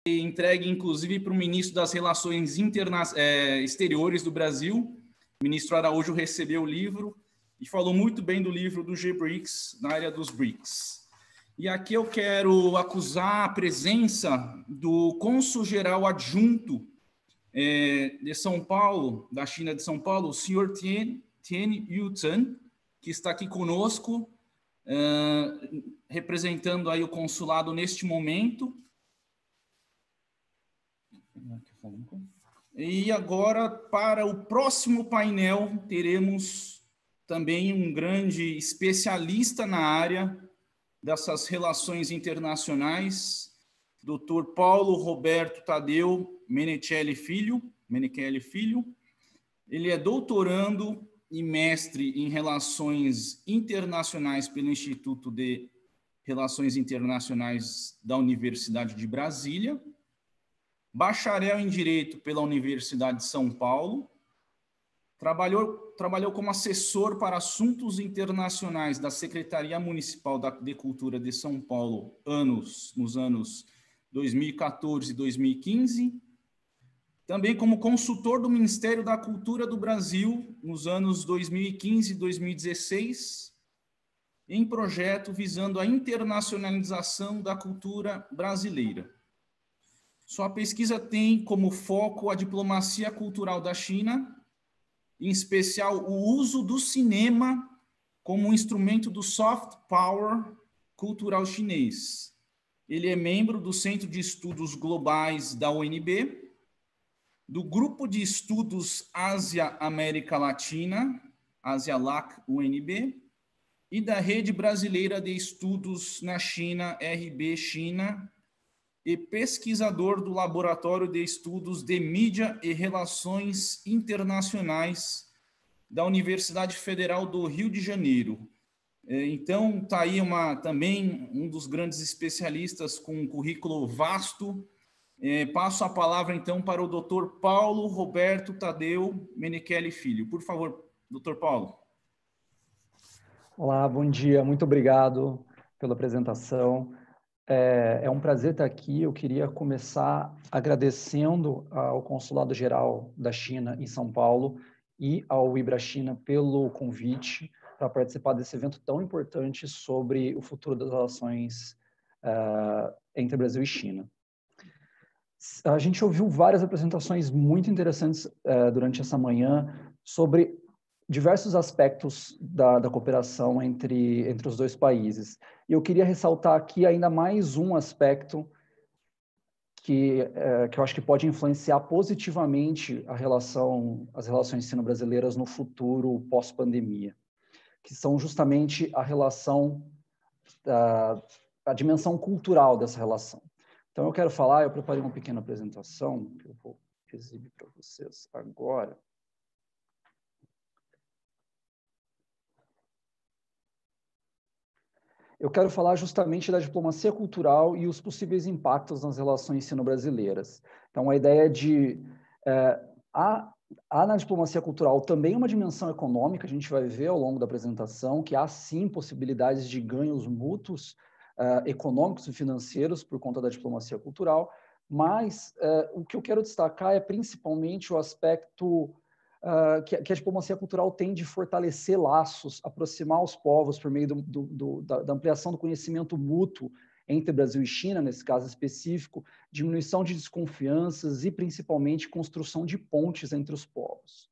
entregue, inclusive, para o ministro das Relações Exteriores do Brasil. O ministro Araújo recebeu o livro e falou muito bem do livro do G-BRICS, na área dos BRICS. E aqui eu quero acusar a presença do cônsul-geral adjunto de São Paulo, da China de São Paulo, o senhor Tian Yutan, que está aqui conosco, representando aí o consulado neste momento. E agora, para o próximo painel, teremos também um grande especialista na área dessas relações internacionais, Dr. Paulo Roberto Tadeu Menichelli Filho. Ele é doutorando e mestre em Relações Internacionais pelo Instituto de Relações Internacionais da Universidade de Brasília, bacharel em Direito pela Universidade de São Paulo, trabalhou como assessor para assuntos internacionais da Secretaria Municipal de Cultura de São Paulo nos anos 2014 e 2015, também como consultor do Ministério da Cultura do Brasil nos anos 2015 e 2016, em projeto visando a internacionalização da cultura brasileira. Sua pesquisa tem como foco a diplomacia cultural da China, em especial o uso do cinema como um instrumento do soft power cultural chinês. Ele é membro do Centro de Estudos Globais da UNB, do Grupo de Estudos Ásia-América Latina, Ásia-LAC-UNB, e da Rede Brasileira de Estudos na China, RB China, e pesquisador do Laboratório de Estudos de Mídia e Relações Internacionais da Universidade Federal do Rio de Janeiro. Então, está aí também um dos grandes especialistas com um currículo vasto. Passo a palavra, então, para o Dr. Paulo Roberto Tadeu Menichelli Filho. Por favor, Dr. Paulo. Olá, bom dia. Muito obrigado pela apresentação. É um prazer estar aqui. Eu queria começar agradecendo ao Consulado Geral da China em São Paulo e ao IBRA-China pelo convite para participar desse evento tão importante sobre o futuro das relações entre Brasil e China. A gente ouviu várias apresentações muito interessantes durante essa manhã sobre diversos aspectos da cooperação entre os dois países. E eu queria ressaltar aqui ainda mais um aspecto que eu acho que pode influenciar positivamente as relações sino-brasileiras no futuro pós-pandemia, que são justamente a dimensão cultural dessa relação. Então, eu preparei uma pequena apresentação, que eu vou exibir para vocês agora. Eu quero falar justamente da diplomacia cultural e os possíveis impactos nas relações sino-brasileiras. Então, a ideia há na diplomacia cultural também uma dimensão econômica, a gente vai ver ao longo da apresentação, que há sim possibilidades de ganhos mútuos econômicos e financeiros por conta da diplomacia cultural, mas o que eu quero destacar é principalmente o aspecto que a diplomacia cultural tem de fortalecer laços, aproximar os povos por meio da ampliação do conhecimento mútuo entre Brasil e China, nesse caso específico, diminuição de desconfianças e, principalmente, construção de pontes entre os povos.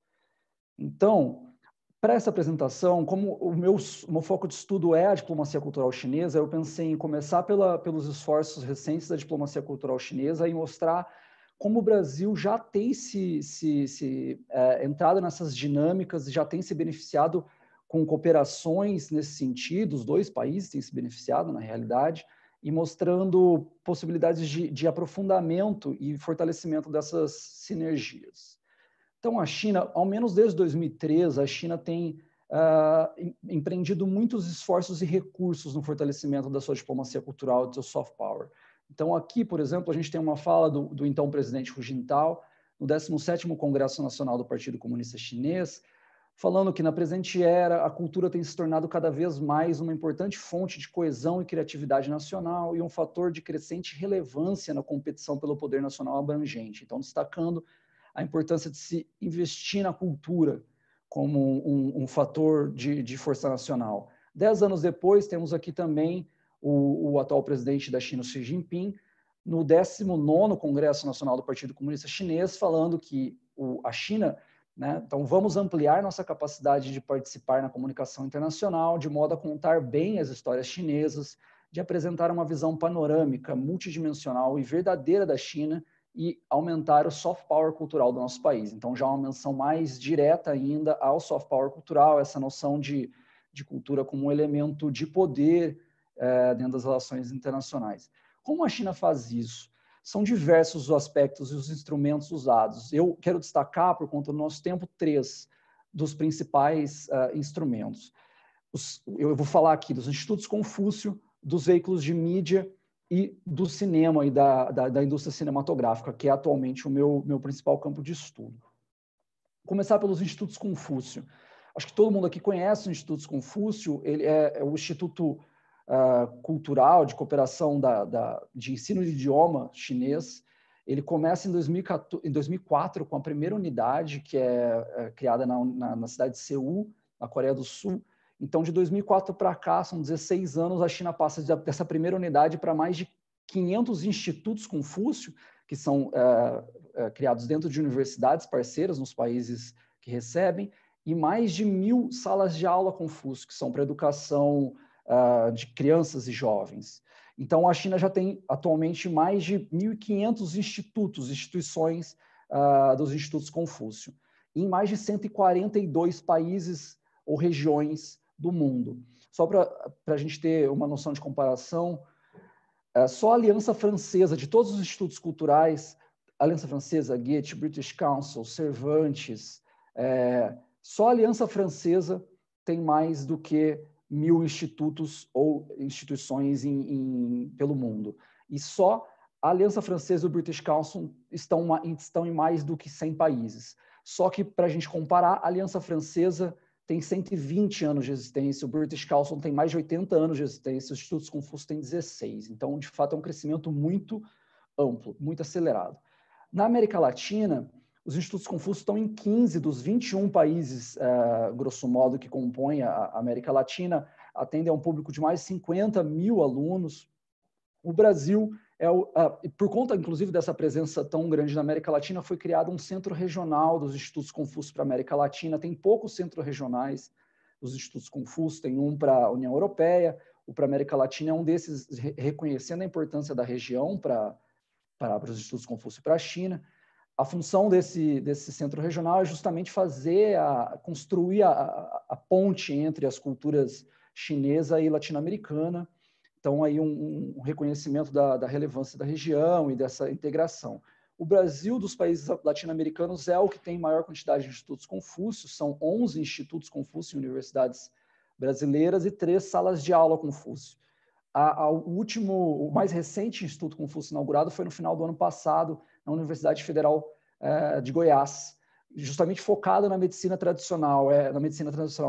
Então, para essa apresentação, como o meu foco de estudo é a diplomacia cultural chinesa, eu pensei em começar pelos esforços recentes da diplomacia cultural chinesa e mostrar como o Brasil já tem entrado nessas dinâmicas, já tem se beneficiado com cooperações nesse sentido, os dois países têm se beneficiado, na realidade, e mostrando possibilidades de aprofundamento e fortalecimento dessas sinergias. Então, a China, ao menos desde 2003, a China tem empreendido muitos esforços e recursos no fortalecimento da sua diplomacia cultural e do seu soft power. Então, aqui, por exemplo, a gente tem uma fala do então presidente Hu Jintao, no 17º Congresso Nacional do Partido Comunista Chinês, falando que na presente era a cultura tem se tornado cada vez mais uma importante fonte de coesão e criatividade nacional e um fator de crescente relevância na competição pelo poder nacional abrangente. Então, destacando a importância de se investir na cultura como um fator de força nacional. 10 anos depois, temos aqui também o atual presidente da China, Xi Jinping, no 19º Congresso Nacional do Partido Comunista Chinês, falando que a China, né, então vamos ampliar nossa capacidade de participar na comunicação internacional, de modo a contar bem as histórias chinesas, de apresentar uma visão panorâmica, multidimensional e verdadeira da China e aumentar o soft power cultural do nosso país. Então, já uma menção mais direta ainda ao soft power cultural, essa noção de cultura como um elemento de poder dentro das relações internacionais. Como a China faz isso? São diversos os aspectos e os instrumentos usados. Eu quero destacar, por conta do nosso tempo, 3 dos principais instrumentos. Eu vou falar aqui dos Institutos Confúcio, dos veículos de mídia e do cinema e da indústria cinematográfica, que é atualmente o meu principal campo de estudo. Vou começar pelos Institutos Confúcio. Acho que todo mundo aqui conhece os Institutos Confúcio, ele é o Instituto Cultural de Cooperação de Ensino de Idioma Chinês. Ele começa em 2004 com a primeira unidade, que é criada na cidade de Seul, na Coreia do Sul. Então, de 2004 para cá, são 16 anos, a China passa dessa primeira unidade para mais de 500 institutos Confúcio, que são criados dentro de universidades parceiras nos países que recebem, e mais de 1.000 salas de aula Confúcio, que são para educação de crianças e jovens. Então, a China já tem atualmente mais de 1.500 instituições dos Institutos Confúcio, em mais de 142 países ou regiões do mundo. Só para a gente ter uma noção de comparação, só a Aliança Francesa, de todos os institutos culturais, Aliança Francesa, Goethe, British Council, Cervantes, só a Aliança Francesa tem mais do que 1.000 institutos ou instituições pelo mundo. E só a Aliança Francesa e o British Council estão em mais do que 100 países. Só que, para a gente comparar, a Aliança Francesa tem 120 anos de existência, o British Council tem mais de 80 anos de existência, os Institutos Confúcio têm 16. Então, de fato, é um crescimento muito amplo, muito acelerado. Na América Latina, os Institutos Confúcio estão em 15 dos 21 países, grosso modo, que compõem a América Latina, atendem a um público de mais de 50 mil alunos. O Brasil, por conta, inclusive, dessa presença tão grande na América Latina, foi criado um centro regional dos Institutos Confúcio para a América Latina. Tem poucos centros regionais dos Institutos Confúcio, tem um para a União Europeia, o para a América Latina é um desses, reconhecendo a importância da região para os Institutos Confúcio e para a China. A função desse centro regional é justamente construir a ponte entre as culturas chinesa e latino-americana. Então, aí um reconhecimento da relevância da região e dessa integração. O Brasil, dos países latino-americanos, é o que tem maior quantidade de institutos Confúcio, são 11 institutos Confúcio em universidades brasileiras e 3 salas de aula Confúcio. O mais recente Instituto Confúcio inaugurado foi no final do ano passado, na Universidade Federal de Goiás, justamente focado na medicina tradicional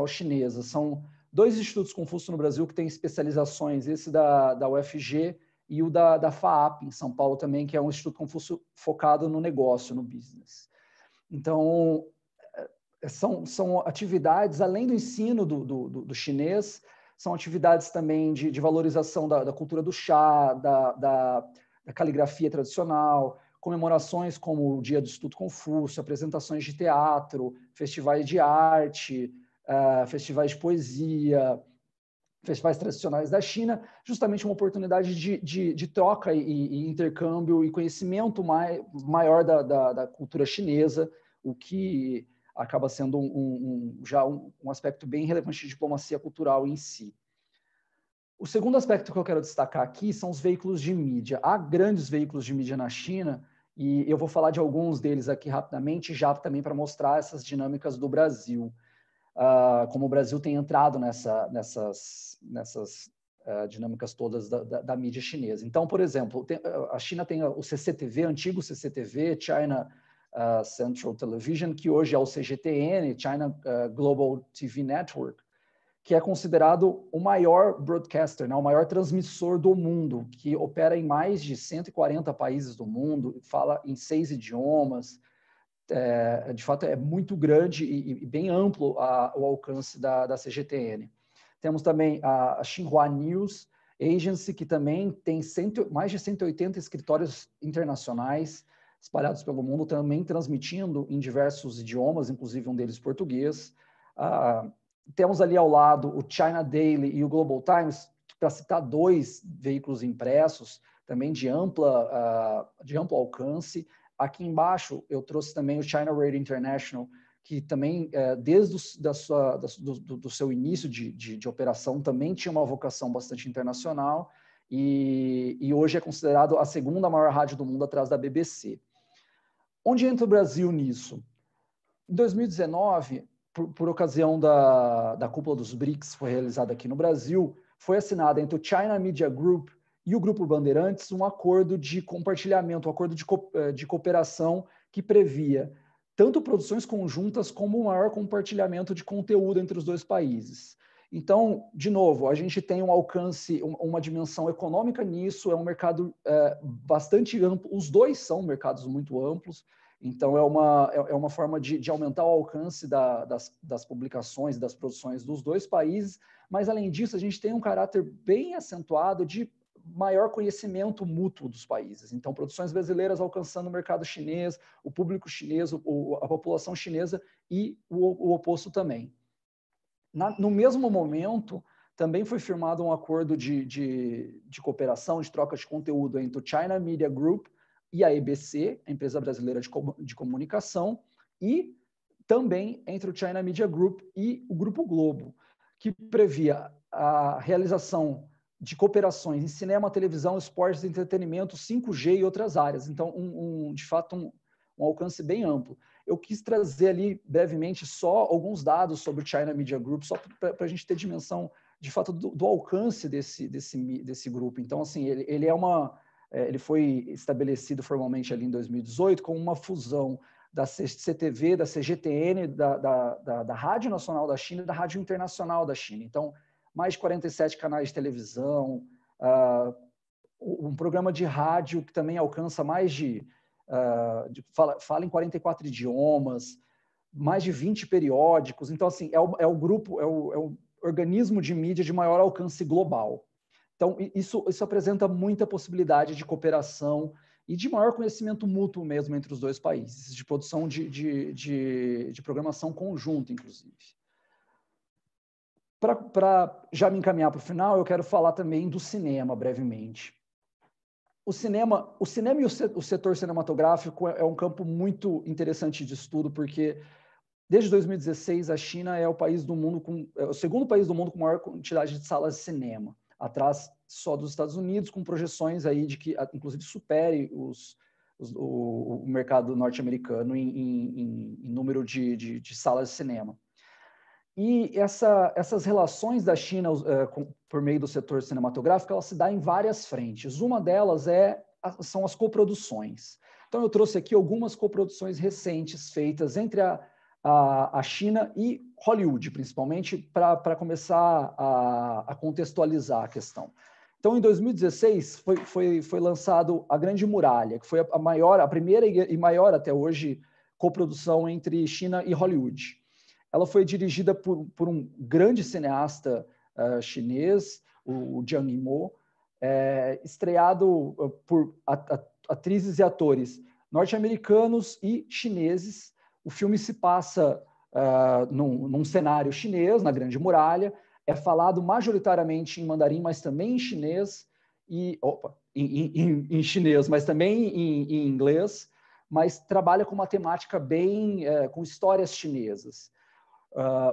chinesa. São 2 institutos Confúcio no Brasil que têm especializações, esse da UFG e o da FAAP, em São Paulo também, que é um Instituto Confúcio focado no negócio, no business. Então, são atividades, além do ensino do chinês, são atividades também de valorização da cultura do chá, da caligrafia tradicional, comemorações como o Dia do Instituto Confúcio, apresentações de teatro, festivais de arte, festivais de poesia, festivais tradicionais da China, justamente uma oportunidade de troca e intercâmbio e conhecimento maior da cultura chinesa, o que acaba sendo já um aspecto bem relevante de diplomacia cultural em si. O segundo aspecto que eu quero destacar aqui são os veículos de mídia. Há grandes veículos de mídia na China, e eu vou falar de alguns deles aqui rapidamente, já também para mostrar essas dinâmicas do Brasil. Como o Brasil tem entrado nessas dinâmicas todas da mídia chinesa. Então, por exemplo, a China tem o CCTV, antigo CCTV, China Central Television, que hoje é o CGTN, China Global TV Network, que é considerado o maior broadcaster, né, o maior transmissor do mundo, que opera em mais de 140 países do mundo, fala em 6 idiomas. De fato, é muito grande e bem amplo o alcance da CGTN. Temos também a Xinhua News Agency, que também tem mais de 180 escritórios internacionais espalhados pelo mundo, também transmitindo em diversos idiomas, inclusive um deles português. Temos ali ao lado o China Daily e o Global Times, para citar 2 veículos impressos, também de amplo alcance. Aqui embaixo eu trouxe também o China Radio International, que também, desde do seu início de operação, também tinha uma vocação bastante internacional e hoje é considerado a 2ª maior rádio do mundo atrás da BBC. Onde entra o Brasil nisso? Em 2019, por ocasião da cúpula dos BRICS, foi realizada aqui no Brasil, foi assinada entre o China Media Group e o Grupo Bandeirantes um acordo de compartilhamento, um acordo de cooperação que previa tanto produções conjuntas como um maior compartilhamento de conteúdo entre os 2 países. Então, de novo, a gente tem um alcance, uma dimensão econômica nisso, é um mercado bastante amplo, os 2 são mercados muito amplos, então é uma forma de aumentar o alcance das publicações e das produções dos 2 países, mas além disso a gente tem um caráter bem acentuado de maior conhecimento mútuo dos países. Então, produções brasileiras alcançando o mercado chinês, o público chinês, a população chinesa e o oposto também. No mesmo momento, também foi firmado um acordo de cooperação, de troca de conteúdo entre o China Media Group e a EBC, a empresa brasileira de comunicação, e também entre o China Media Group e o Grupo Globo, que previa a realização de cooperações em cinema, televisão, esportes, entretenimento, 5G e outras áreas. Então, de fato, um alcance bem amplo. Eu quis trazer ali, brevemente, só alguns dados sobre o China Media Group, só para a gente ter dimensão, de fato, do alcance desse grupo. Então, assim, ele foi estabelecido formalmente ali em 2018 como uma fusão da CTV, da CGTN, da Rádio Nacional da China e da Rádio Internacional da China. Então, mais de 47 canais de televisão, um programa de rádio que também alcança mais fala em 44 idiomas, mais de 20 periódicos. Então, assim, é o organismo de mídia de maior alcance global. Então, isso apresenta muita possibilidade de cooperação e de maior conhecimento mútuo mesmo entre os 2 países, de produção de programação conjunta, inclusive. Para já me encaminhar para o final, eu quero falar também do cinema, brevemente. O cinema e o setor cinematográfico é um campo muito interessante de estudo, porque desde 2016 a China é o 2º país do mundo com maior quantidade de salas de cinema, atrás só dos Estados Unidos, com projeções aí de que, inclusive, supere o mercado norte-americano em número de salas de cinema. E essas relações da China por meio do setor cinematográfico, elas se dão em várias frentes. Uma delas são as coproduções. Então, eu trouxe aqui algumas coproduções recentes feitas entre a China e Hollywood, principalmente, para começar a contextualizar a questão. Então, em 2016, foi lançado A Grande Muralha, que foi a primeira e maior até hoje coprodução entre China e Hollywood. Ela foi dirigida por um grande cineasta chinês, o Zhang Yimou, estreado por atrizes e atores norte-americanos e chineses. O filme se passa num cenário chinês, na Grande Muralha, é falado majoritariamente em mandarim, mas também em chinês, em chinês, mas também em inglês, mas trabalha com uma temática com histórias chinesas.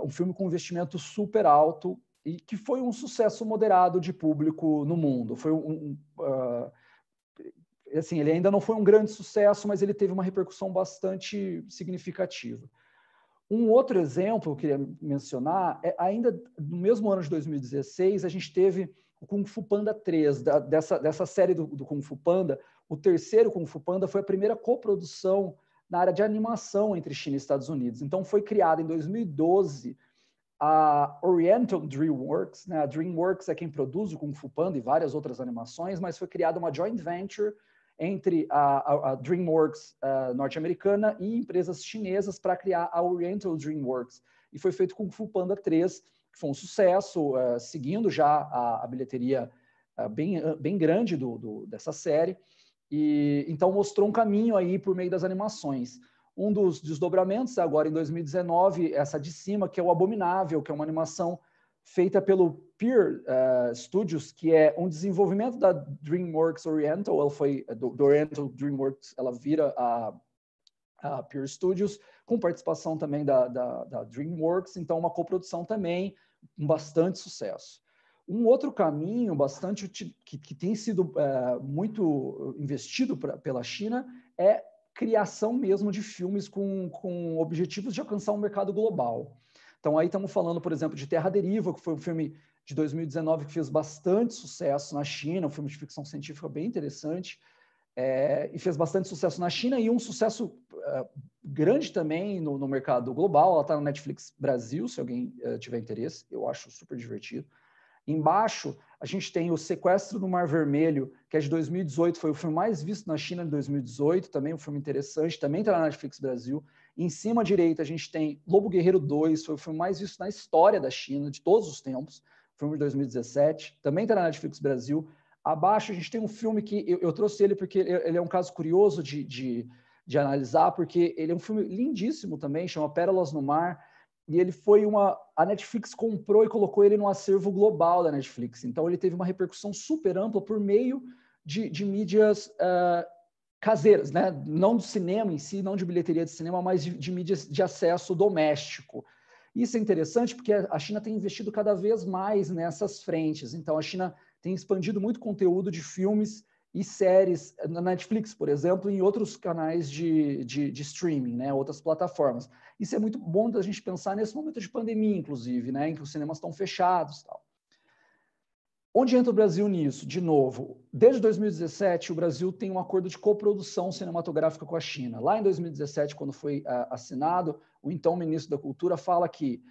Um filme com investimento super alto e que foi um sucesso moderado de público no mundo. Foi assim, ele ainda não foi um grande sucesso, mas ele teve uma repercussão bastante significativa. Um outro exemplo que eu queria mencionar ainda no mesmo ano de 2016, a gente teve o Kung Fu Panda 3, dessa série do Kung Fu Panda. O terceiro Kung Fu Panda foi a primeira coprodução na área de animação entre China e Estados Unidos. Então, foi criada em 2012 a Oriental DreamWorks, né? A DreamWorks é quem produz o Kung Fu Panda e várias outras animações, mas foi criada uma joint venture entre a DreamWorks norte-americana e empresas chinesas para criar a Oriental DreamWorks. E foi feito Kung Fu Panda 3, que foi um sucesso, seguindo já a bilheteria bem grande dessa série. E então mostrou um caminho aí por meio das animações. Um dos desdobramentos agora em 2019, essa de cima, que é o Abominável, que é uma animação feita pelo Peer Studios, que é um desenvolvimento da DreamWorks Oriental. Ela foi do Oriental DreamWorks, ela vira a Peer Studios, com participação também da DreamWorks, então uma coprodução também com bastante sucesso. Um outro caminho bastante que tem sido muito investido pela China é criação mesmo de filmes com objetivos de alcançar um mercado global. Então aí estamos falando, por exemplo, de Terra à Deriva, que foi um filme de 2019 que fez bastante sucesso na China, um filme de ficção científica bem interessante, e fez bastante sucesso na China e um sucesso grande também no mercado global. Ela está no Netflix Brasil, se alguém tiver interesse, eu acho super divertido. Embaixo, a gente tem o Sequestro no Mar Vermelho, que é de 2018, foi o filme mais visto na China em 2018, também um filme interessante, também está na Netflix Brasil. Em cima à direita, a gente tem Lobo Guerreiro 2, foi o filme mais visto na história da China, de todos os tempos, filme de 2017, também está na Netflix Brasil. Abaixo, a gente tem um filme que eu trouxe ele porque ele é um caso curioso de analisar, porque ele é um filme lindíssimo também, chama Pérolas no Mar, e ele foi a Netflix comprou e colocou ele no acervo global da Netflix. Então, ele teve uma repercussão super ampla por meio de mídias caseiras, né? Não do cinema em si, não de bilheteria de cinema, mas de mídias de acesso doméstico. Isso é interessante porque a China tem investido cada vez mais nessas frentes. Então, a China tem expandido muito conteúdo de filmes e séries na Netflix, por exemplo, e em outros canais de streaming, né, outras plataformas. Isso é muito bom da gente pensar nesse momento de pandemia, inclusive, né, em que os cinemas estão fechados e tal. Onde entra o Brasil nisso? De novo, desde 2017, o Brasil tem um acordo de coprodução cinematográfica com a China. Lá em 2017, quando foi assinado, o então ministro da Cultura fala que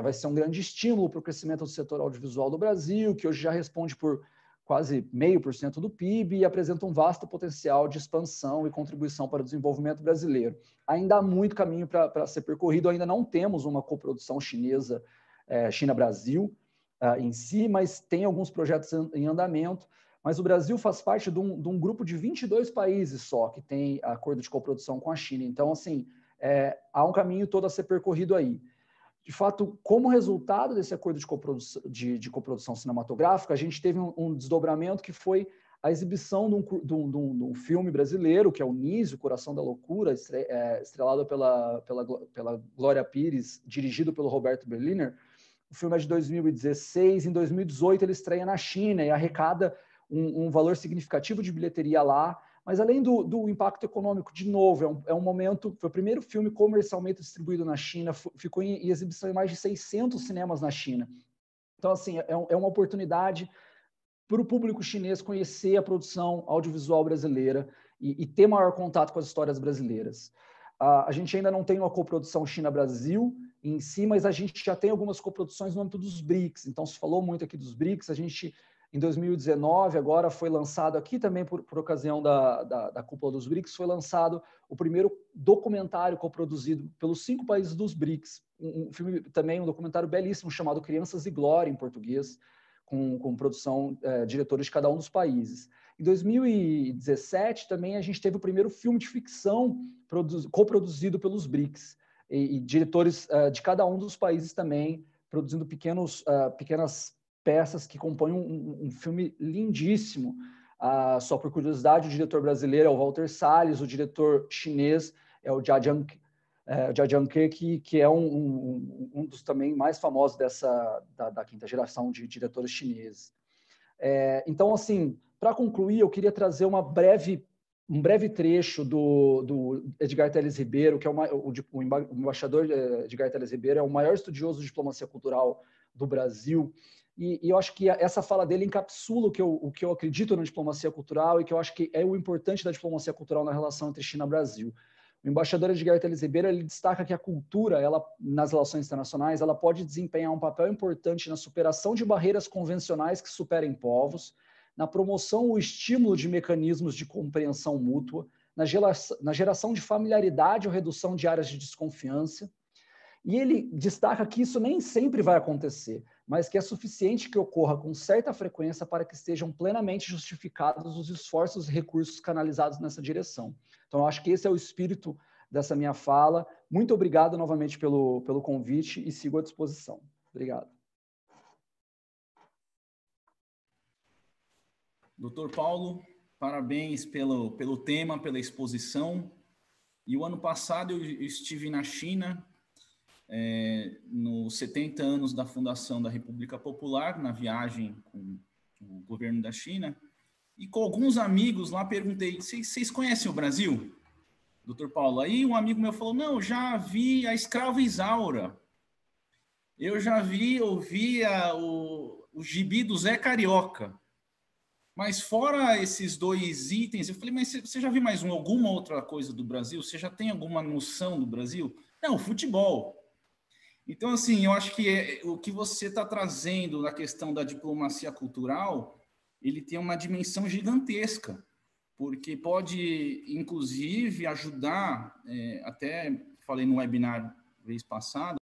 vai ser um grande estímulo para o crescimento do setor audiovisual do Brasil, que hoje já responde por quase 0,5% do PIB e apresenta um vasto potencial de expansão e contribuição para o desenvolvimento brasileiro. Ainda há muito caminho para ser percorrido, ainda não temos uma coprodução chinesa, China-Brasil, em si, mas tem alguns projetos em andamento. Mas o Brasil faz parte de um grupo de 22 países só que tem acordo de coprodução com a China. Então, assim, há um caminho todo a ser percorrido aí. De fato, como resultado desse acordo de coprodução cinematográfica, a gente teve um desdobramento que foi a exibição de um filme brasileiro, que é o Nísio, Coração da Loucura, estrelado pela Glória Pires, dirigido pelo Roberto Berliner. O filme é de 2016, em 2018 ele estreia na China e arrecada um valor significativo de bilheteria lá, mas além do impacto econômico, de novo, é um momento, foi o primeiro filme comercialmente distribuído na China, ficou em exibição em mais de 600 cinemas na China. Então, assim, é uma oportunidade para o público chinês conhecer a produção audiovisual brasileira e ter maior contato com as histórias brasileiras. A gente ainda não tem uma coprodução China-Brasil em si, mas a gente já tem algumas coproduções no âmbito dos BRICS. Então, se falou muito aqui dos BRICS, a gente, em 2019, agora foi lançado aqui também, por ocasião da cúpula dos BRICS, foi lançado o primeiro documentário coproduzido pelos 5 países dos BRICS. Um filme também, um documentário belíssimo, chamado Crianças e Glória, em português, com produção, diretores de cada um dos países. Em 2017, também, a gente teve o primeiro filme de ficção coproduzido pelos BRICS, e diretores de cada um dos países também, produzindo pequenas peças que compõem um filme lindíssimo. Só por curiosidade, o diretor brasileiro é o Walter Salles, o diretor chinês é o Jia Jiangke, que é um dos também mais famosos da quinta geração de diretores chineses. Então, assim, para concluir, eu queria trazer um breve trecho do Edgar Telles Ribeiro, que é o embaixador Edgar Telles Ribeiro, é o maior estudioso de diplomacia cultural do Brasil, e eu acho que essa fala dele encapsula o que eu acredito na diplomacia cultural e que eu acho que é o importante da diplomacia cultural na relação entre China e Brasil. O embaixador Edgar Teles Ribeiro, ele destaca que a cultura, ela, nas relações internacionais, ela pode desempenhar um papel importante na superação de barreiras convencionais que superem povos, na promoção ou estímulo de mecanismos de compreensão mútua, na geração de familiaridade ou redução de áreas de desconfiança. E ele destaca que isso nem sempre vai acontecer, mas que é suficiente que ocorra com certa frequência para que estejam plenamente justificados os esforços e recursos canalizados nessa direção. Então, eu acho que esse é o espírito dessa minha fala. Muito obrigado novamente pelo convite e sigo à disposição. Obrigado. Doutor Paulo, parabéns pelo tema, pela exposição. E o ano passado eu estive na China, nos 70 anos da fundação da República Popular, na viagem com o governo da China, e com alguns amigos lá perguntei, vocês conhecem o Brasil, doutor Paulo? Aí um amigo meu falou, não, já vi a Escrava Isaura, eu já ouvi o gibi do Zé Carioca, mas fora esses dois itens, eu falei, mas você já viu mais alguma outra coisa do Brasil? Você já tem alguma noção do Brasil? Não, futebol. Então, assim, eu acho que o que você está trazendo na questão da diplomacia cultural, ele tem uma dimensão gigantesca, porque pode, inclusive, ajudar, até falei no webinar vez passada,